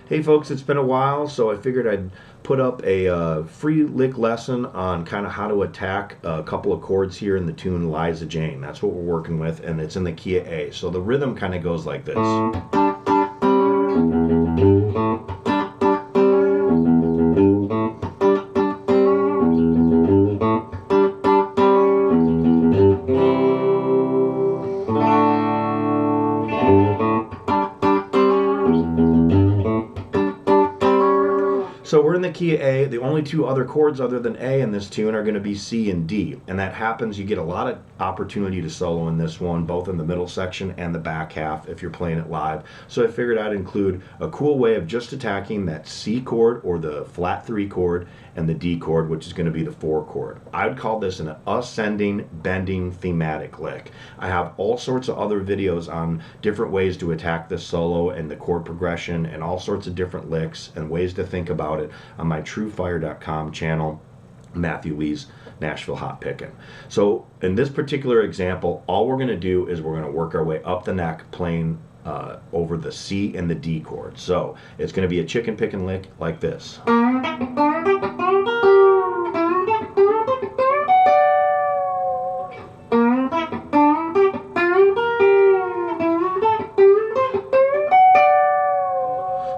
Hey folks, it's been a while, so I figured I'd put up a free lick lesson on kind of how to attack a couple of chords here in the tune Liza Jane. That's what we're working with, and it's in the key of A. So the rhythm kind of goes like this. So we're in the key of A. The only two other chords other than A in this tune are going to be C and D. And that happens, you get a lot of opportunity to solo in this one, both in the middle section and the back half if you're playing it live. So I figured I'd include a cool way of just attacking that C chord or the flat 3 chord and the D chord, which is going to be the 4 chord. I would call this an ascending, bending thematic lick. I have all sorts of other videos on different ways to attack this solo and the chord progression and all sorts of different licks and ways to think about it on my truefire.com channel, Matthew Lee's Nashville Hot Pickin'. So in this particular example, all we're going to do is we're going to work our way up the neck playing over the C and the D chord. So it's going to be a chicken picking lick like this.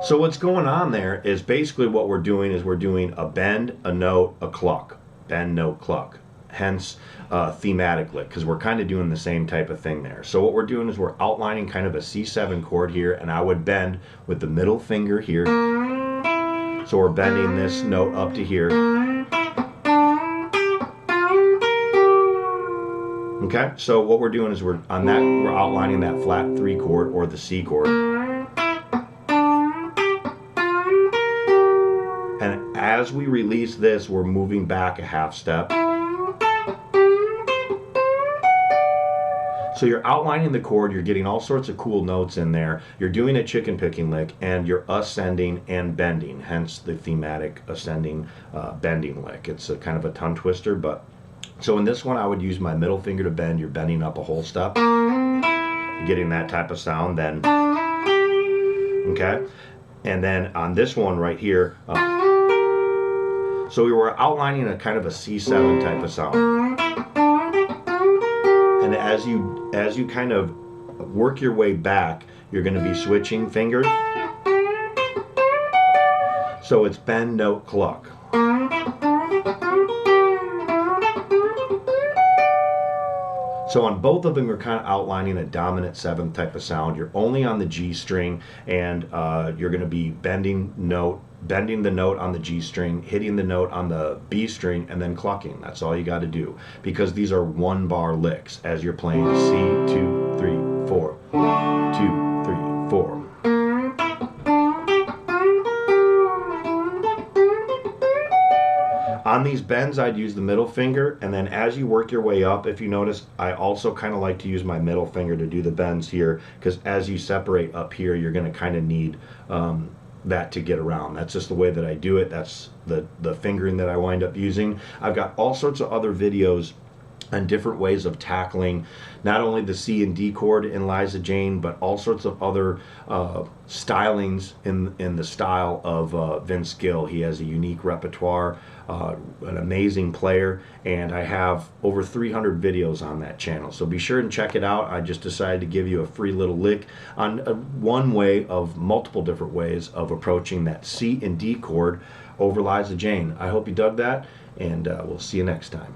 So what's going on there is basically what we're doing is we're doing a bend, a note, a cluck. Bend, note, cluck. Hence thematic lick, because we're kind of doing the same type of thing there. So what we're doing is we're outlining kind of a C7 chord here, and I would bend with the middle finger here. So we're bending this note up to here. Okay, so what we're doing is we're outlining that flat 3 chord or the C chord. And as we release this, we're moving back a half step. So you're outlining the chord, you're getting all sorts of cool notes in there, you're doing a chicken picking lick, and you're ascending and bending, hence the thematic ascending bending lick. It's a kind of a tongue twister, but so in this one I would use my middle finger to bend. You're bending up a whole step, you're getting that type of sound then, okay? And then on this one right here, so we were outlining a kind of a C7 type of sound. And as you kind of work your way back, you're going to be switching fingers. So it's bend, note, cluck. So on both of them, you're kind of outlining a dominant 7th type of sound. You're only on the G string, and you're going to be bending the note on the G string, hitting the note on the B string, and then clucking. That's all you got to do, because these are 1-bar licks as you're playing C, 2, 3, 4, 2, 3, 4. On these bends, I'd use the middle finger, and then as you work your way up, if you notice, I also kind of like to use my middle finger to do the bends here, because as you separate up here, you're going to kind of need that to get around. That's just the way that I do it. That's the fingering that I wind up using. I've got all sorts of other videos and different ways of tackling not only the C and D chord in Liza Jane, but all sorts of other stylings in the style of Vince Gill. He has a unique repertoire, an amazing player, and I have over 300 videos on that channel. So be sure and check it out. I just decided to give you a free little lick on one way of multiple different ways of approaching that C and D chord over Liza Jane. I hope you dug that, and we'll see you next time.